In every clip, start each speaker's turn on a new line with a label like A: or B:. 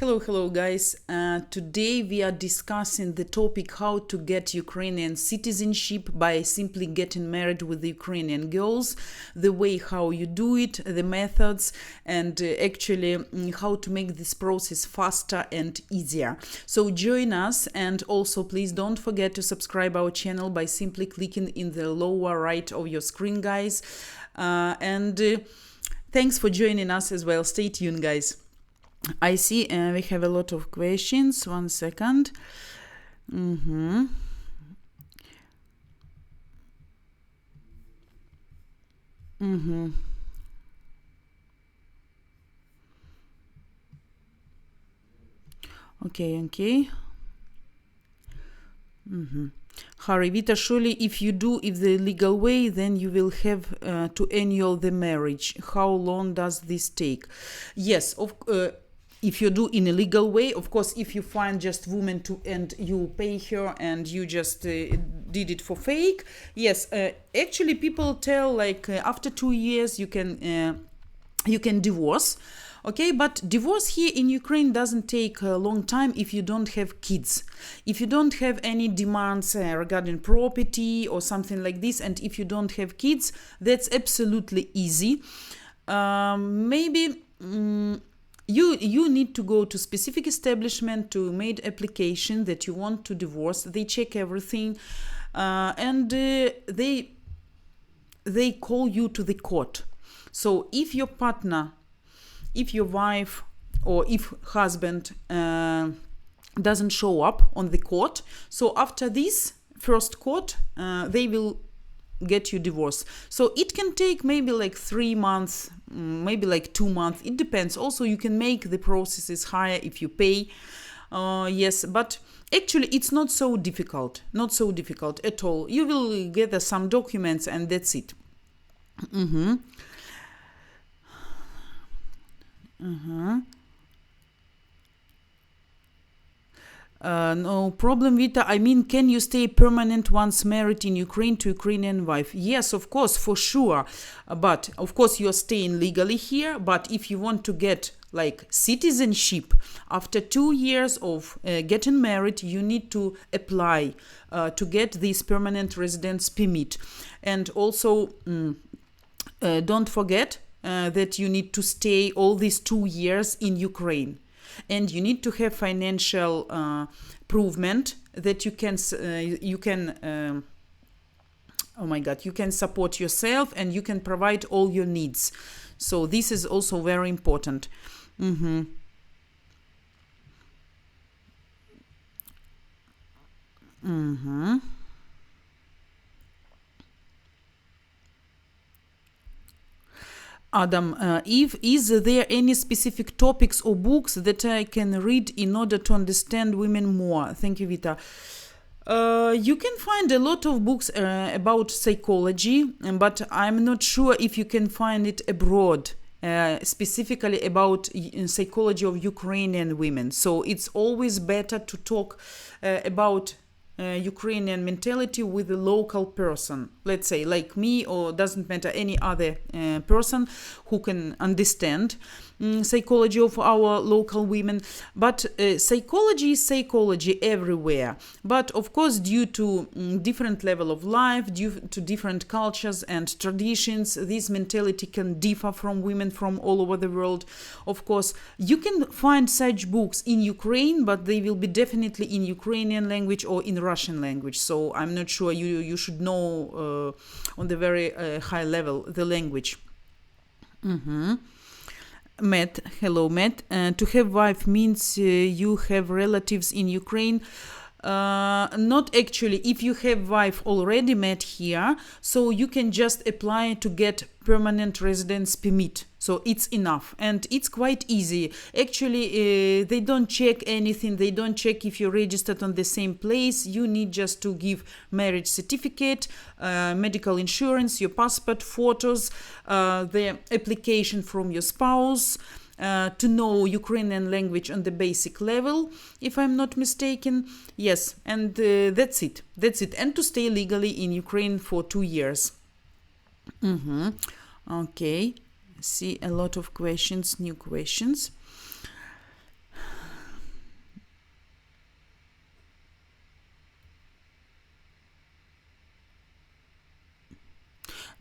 A: Hello, guys. Today we are discussing the topic how to get Ukrainian citizenship by simply getting married with the Ukrainian girls, the way how you do it, the methods, and actually how to make this process faster and easier. So join us, and also please don't forget to subscribe our channel by simply clicking in the lower right of your screen, guys. Thanks for joining us as well. Stay tuned, guys. I see we have a lot of questions. 1 second. Okay. Harivita, surely if you do it the legal way, then you will have to annul the marriage. How long does this take? Yes, if you do in a legal way, of course, if you find just woman and you pay her and you just did it for fake, yes, actually people tell like after 2 years you can divorce. Okay, but divorce here in Ukraine doesn't take a long time if you don't have kids. If you don't have any demands regarding property or something like this, and if you don't have kids, that's absolutely easy. Maybe you need to go to specific establishment to make application that you want to divorce. They check everything, and they call you to the court. So if your partner, if your wife or if husband doesn't show up on the court, so after this first court, they will get you divorced. So it can take maybe like 3 months, maybe like 2 months. It depends. Also, you can make the processes higher if you pay. Yes, but actually it's not so difficult at all. You will gather some documents and that's it. No problem, Vita. I mean, can you stay permanent once married in Ukraine to Ukrainian wife? Yes, of course, for sure. But of course, you're staying legally here. But if you want to get like citizenship after 2 years of getting married, you need to apply to get this permanent residence permit. And also, don't forget that you need to stay all these 2 years in Ukraine. And you need to have financial provement that you can support yourself and you can provide all your needs. So this is also very important. Adam, is there any specific topics or books that I can read in order to understand women more? Thank you, Vita. You can find a lot of books about psychology, but I'm not sure if you can find it abroad, specifically about psychology of Ukrainian women. So it's always better to talk about Ukrainian mentality with a local person, let's say like me, or doesn't matter, any other person who can understand psychology of our local women. But psychology is psychology everywhere. But of course, due to different level of life, due to different cultures and traditions, this mentality can differ from women from all over the world. Of course, you can find such books in Ukraine, but they will be definitely in Ukrainian language or in Russian language. So I'm not sure you should know on the very high level the language. Matt, hello Matt. To have wife means you have relatives in Ukraine. Not actually. If you have wife already met here, so you can just apply to get permanent residence permit. So it's enough and it's quite easy. Actually, they don't check anything. They don't check if you're registered on the same place. You need just to give marriage certificate, medical insurance, your passport, photos, the application from your spouse, to know Ukrainian language on the basic level, if I'm not mistaken. Yes, and that's it. And to stay legally in Ukraine for 2 years. Okay. See a lot of questions, new questions.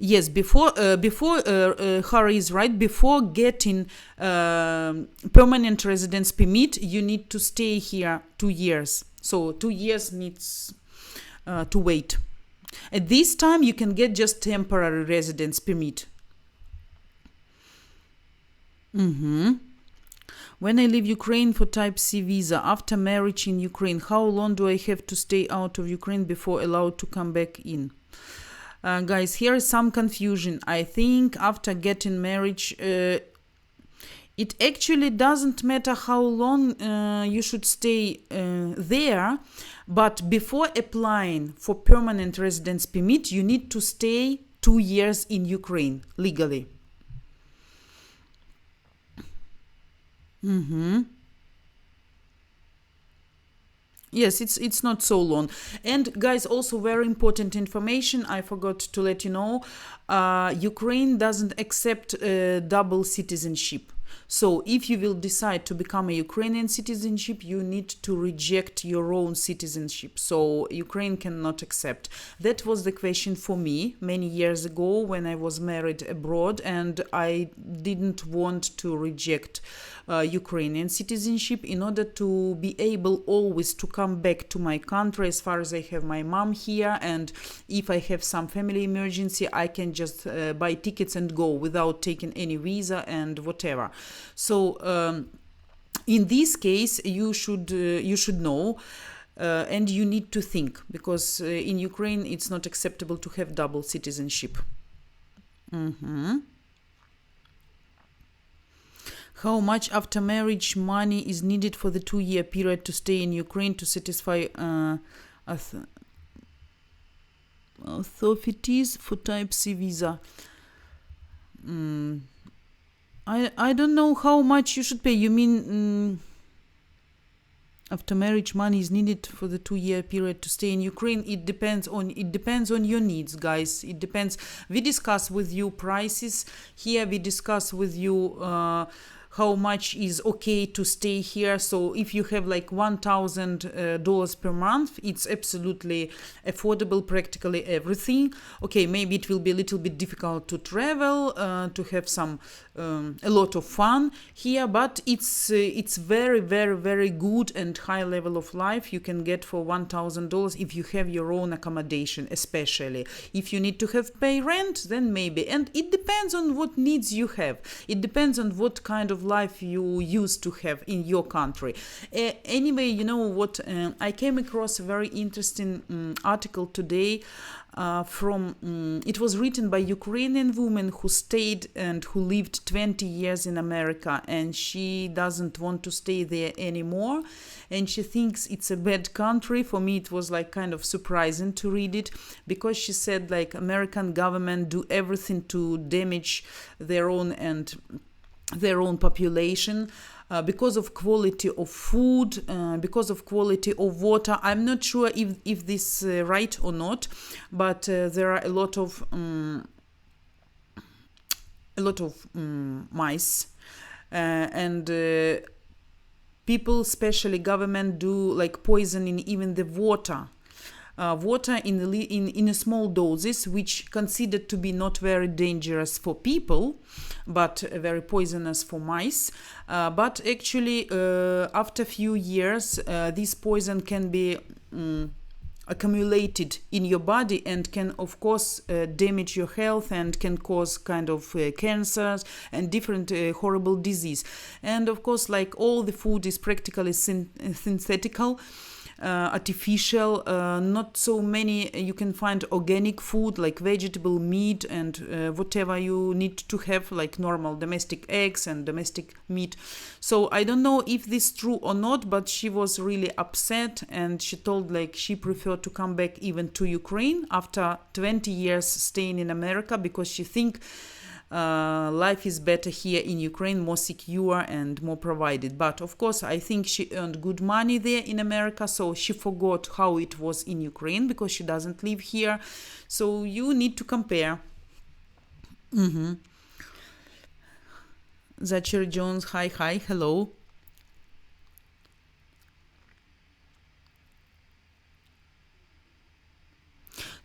A: Yes, Harry is right. Before getting permanent residence permit, you need to stay here 2 years. So 2 years needs to wait. At this time, you can get just temporary residence permit. When I leave Ukraine for Type C visa after marriage in Ukraine, how long do I have to stay out of Ukraine before allowed to come back in? Guys, here is some confusion. I think after getting marriage, it actually doesn't matter how long you should stay there, but before applying for permanent residence permit, you need to stay 2 years in Ukraine legally. Yes, it's not so long. And guys, also very important information I forgot to let you know. Ukraine doesn't accept double citizenship. So if you will decide to become a Ukrainian citizenship, you need to reject your own citizenship. So Ukraine cannot accept. That was the question for me many years ago when I was married abroad, and I didn't want to reject Ukrainian citizenship in order to be able always to come back to my country, as far as I have my mom here, and if I have some family emergency, I can just buy tickets and go without taking any visa and whatever. So in this case, you should know. And you need to think, because in Ukraine it's not acceptable to have double citizenship. How much after marriage money is needed for the 2-year period to stay in Ukraine to satisfy authorities for Type C visa? I don't know how much you should pay. You mean after marriage money is needed for the 2-year period to stay in Ukraine? It depends on your needs, guys. It depends. We discuss with you prices here. We discuss with you how much is okay to stay here. So if you have like $1,000 per month, it's absolutely affordable, practically everything. Okay, maybe it will be a little bit difficult to travel, to have some a lot of fun here, but it's very, very, very good and high level of life you can get for $1,000 if you have your own accommodation. Especially if you need to have pay rent, then maybe. And it depends on what needs you have. It depends on what kind of life you used to have in your country. Anyway, you know what, I came across a very interesting article today it was written by Ukrainian woman who stayed and who lived 20 years in America, and she doesn't want to stay there anymore, and she thinks it's a bad country. For me, it was like kind of surprising to read it, because she said like American government do everything to damage their own population. Because of quality of food, because of quality of water. I'm not sure if this is right or not, but there are a lot of mice, and people, especially government, do like poisoning even the water in a small doses, which considered to be not very dangerous for people, but very poisonous for mice. But actually, after a few years, this poison can be accumulated in your body and can, of course, damage your health and can cause kind of cancers and different horrible disease. And of course, like all the food is practically synthetical. Artificial, not so many. You can find organic food like vegetable, meat, and whatever you need to have, like normal domestic eggs and domestic meat. So I don't know if this is true or not, but she was really upset, and she told like she preferred to come back even to Ukraine after 20 years staying in America, because she think life is better here in Ukraine, more secure and more provided. But of course, I think she earned good money there in America, so she forgot how it was in Ukraine because she doesn't live here. So you need to compare. Zachary Jones, hi, hello.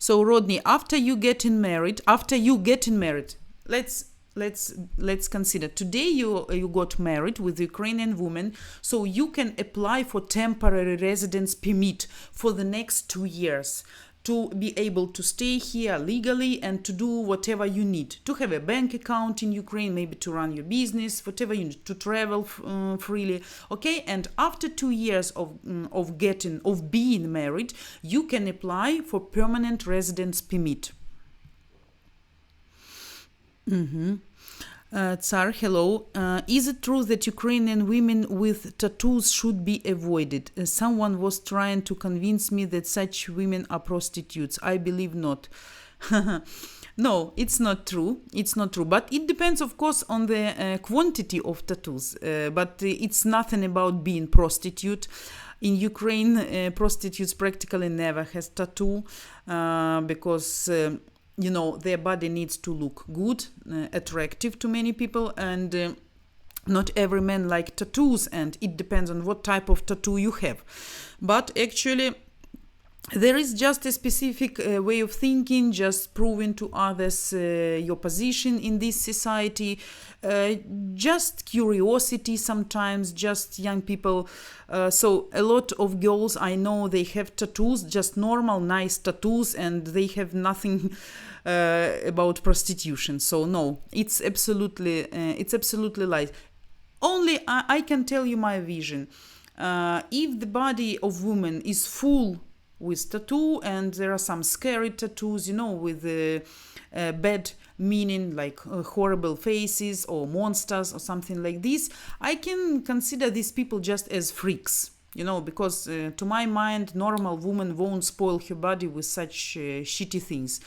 A: So Rodney, after you getting married, let's consider today you got married with a Ukrainian woman, so you can apply for temporary residence permit for the next 2 years to be able to stay here legally and to do whatever you need, to have a bank account in Ukraine, maybe to run your business, whatever you need, to travel freely. Okay, and after 2 years of being married, you can apply for permanent residence permit. Tsar, hello. Is it true that Ukrainian women with tattoos should be avoided? Someone was trying to convince me that such women are prostitutes. I believe not. No, it's not true. It's not true. But it depends, of course, on the quantity of tattoos. But it's nothing about being prostitute. In Ukraine, prostitutes practically never has tattoo because... their body needs to look good, attractive to many people, and not every man like tattoos, and it depends on what type of tattoo you have. But actually, there is just a specific way of thinking, just proving to others your position in this society, just curiosity sometimes, just young people. So a lot of girls I know, they have tattoos, just normal, nice tattoos, and they have nothing about prostitution. So no, it's absolutely lies. Only I can tell you my vision. If the body of woman is full with tattoo, and there are some scary tattoos, with bad meaning, like horrible faces or monsters or something like this, I can consider these people just as freaks, because to my mind, normal woman won't spoil her body with such shitty things,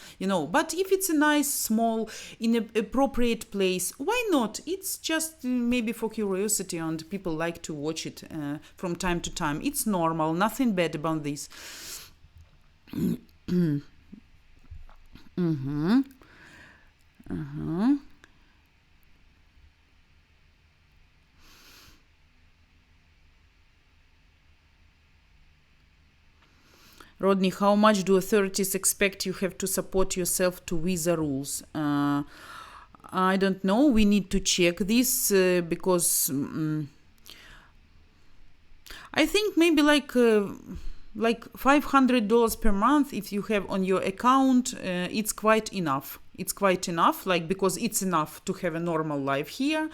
A: But if it's a nice, small, in an appropriate place, why not? It's just maybe for curiosity, and people like to watch it from time to time. It's normal, nothing bad about this. Rodney, how much do authorities expect you have to support yourself to visa rules? I don't know. We need to check this because I think maybe like $500 per month if you have on your account, it's quite enough. It's quite enough, because it's enough to have a normal life here,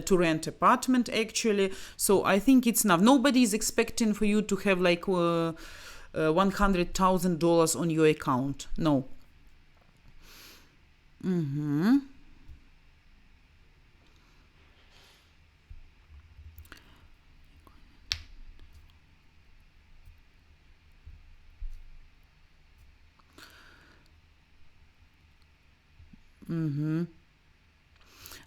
A: to rent apartment actually. So I think it's enough. Nobody is expecting for you to have $100,000 on your account. No.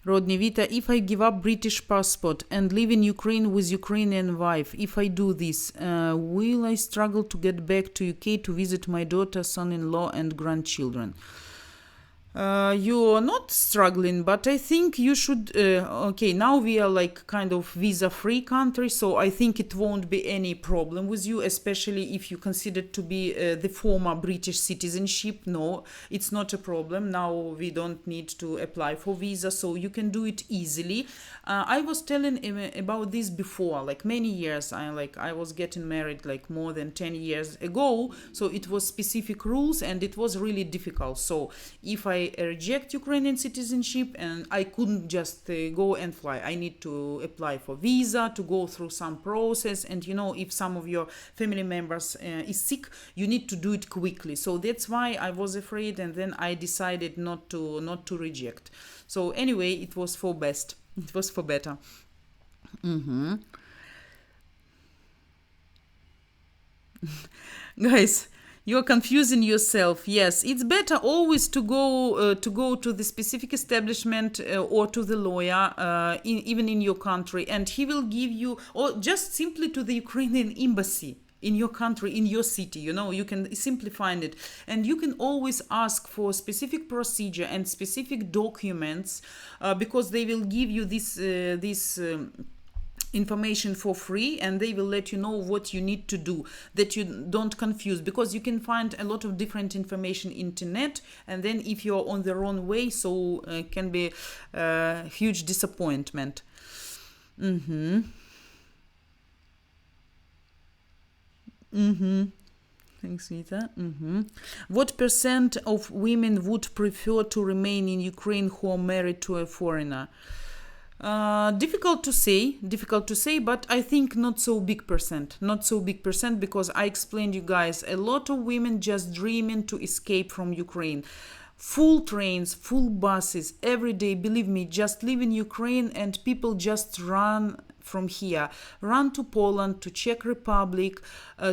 A: Rodney Vita, if I give up British passport and live in Ukraine with Ukrainian wife, if I do this, will I struggle to get back to UK to visit my daughter, son-in-law and grandchildren? You're not struggling, but I think you should, now we are kind of visa-free country, so I think it won't be any problem with you, especially if you consider to be the former British citizenship. No, it's not a problem. Now we don't need to apply for visa, so you can do it easily. I was telling about this before, many years. I was getting married more than 10 years ago, so it was specific rules and it was really difficult. So if I reject Ukrainian citizenship and I couldn't just go and fly, I need to apply for visa, to go through some process, and if some of your family members is sick, you need to do it quickly. So that's why I was afraid, and then I decided not to reject. So anyway, it was for best. It was for better. Guys, you're confusing yourself. Yes, it's better always to go to the specific establishment or to the lawyer, even in your country, and he will give you, or just simply to the Ukrainian embassy in your country, in your city. You can simply find it, and you can always ask for specific procedure and specific documents, because they will give you this information for free, and they will let you know what you need to do, that you don't confuse, because you can find a lot of different information internet, and then if you're on the wrong way, so it can be a huge disappointment. Thanks, Vita. What percent of women would prefer to remain in Ukraine who are married to a foreigner? Difficult to say, but I think not so big percent, because I explained you guys, a lot of women just dreaming to escape from Ukraine. Full trains, full buses every day, believe me, just live in Ukraine, and people just run from here, run to Poland, to Czech Republic,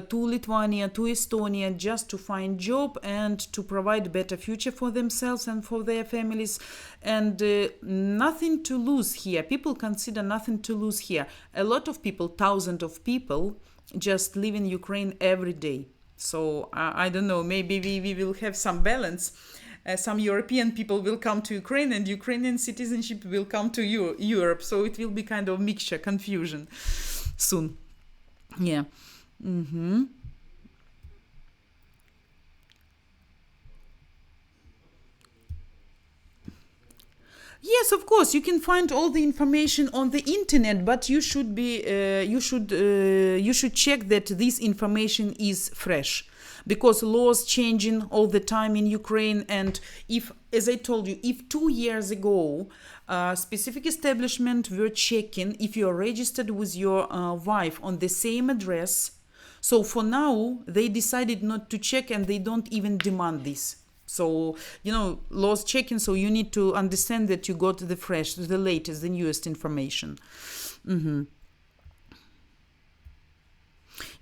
A: to Lithuania, to Estonia, just to find job and to provide better future for themselves and for their families, and nothing to lose here. People consider nothing to lose here. A lot of people, thousands of people, just live in Ukraine every day. So I don't know, maybe we will have some balance. Some European people will come to Ukraine, and Ukrainian citizenship will come to Europe. So it will be kind of mixture, confusion soon. Yeah. Yes, of course, you can find all the information on the internet, but you should check that this information is fresh, because laws changing all the time in Ukraine. And if, as I told you, if 2 years ago specific establishment were checking if you are registered with your wife on the same address, so for now they decided not to check, and they don't even demand this. So, laws checking, so you need to understand that you got the fresh, the latest, the newest information.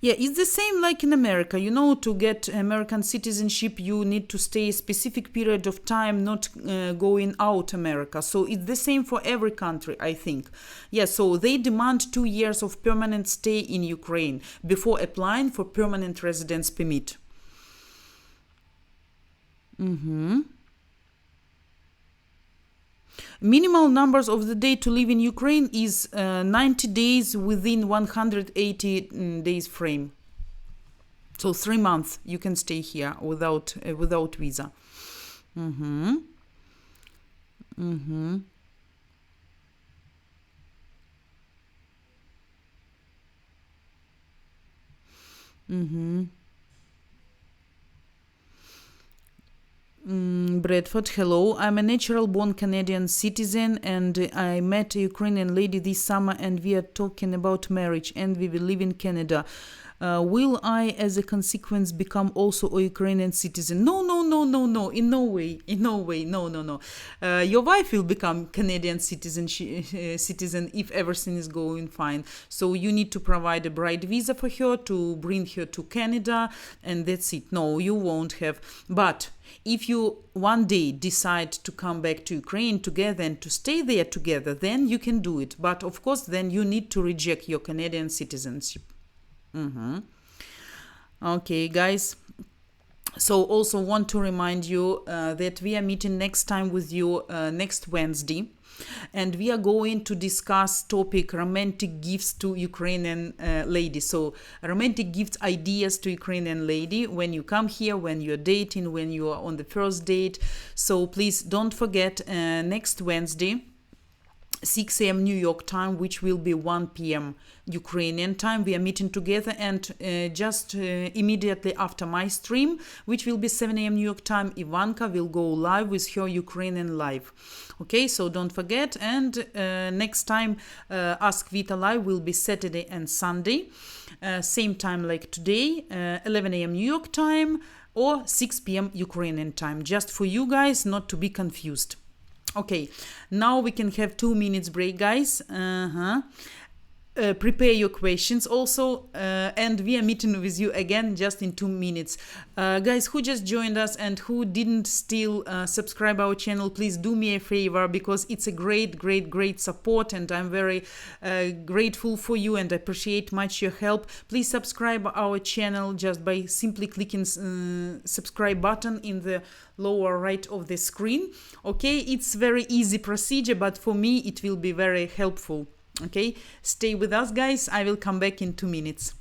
A: Yeah, it's the same like in America. To get American citizenship, you need to stay a specific period of time, not going out America. So it's the same for every country, I think. Yeah, so they demand 2 years of permanent stay in Ukraine before applying for permanent residence permit. Minimal numbers of the day to live in Ukraine is 90 days within 180 days frame. So 3 months you can stay here without visa. Bradford, hello. I'm a natural born Canadian citizen, and I met a Ukrainian lady this summer, and we are talking about marriage, and we will live in Canada. Will I, as a consequence, become also a Ukrainian citizen? No, in no way, no. Your wife will become Canadian citizen if everything is going fine. So you need to provide a bride visa for her to bring her to Canada, and that's it. No, you won't have. But if you one day decide to come back to Ukraine together and to stay there together, then you can do it. But of course, then you need to reject your Canadian citizenship. Okay, guys. So also want to remind you that we are meeting next time with you next Wednesday, and we are going to discuss topic romantic gifts to Ukrainian lady. So romantic gift ideas to Ukrainian lady when you come here, when you're dating, when you are on the first date. So please don't forget next Wednesday, 6 a.m. New York time, which will be 1 p.m. Ukrainian time. We are meeting together, and just immediately after my stream, which will be 7 a.m. New York time, Ivanka will go live with her Ukrainian live. Okay, so don't forget. And next time, Ask Vita Live will be Saturday and Sunday, same time like today, 11 a.m. New York time or 6 p.m. Ukrainian time, just for you guys not to be confused. Okay, now we can have 2 minutes break, guys. Prepare your questions also, and we are meeting with you again just in 2 minutes. Guys who just joined us and who didn't still subscribe our channel, please do me a favor, because it's a great support, and I'm very grateful for you and appreciate much your help. Please subscribe our channel just by simply clicking subscribe button in the lower right of the screen. Okay, it's very easy procedure, but for me it will be very helpful. Okay, stay with us, guys. I will come back in 2 minutes.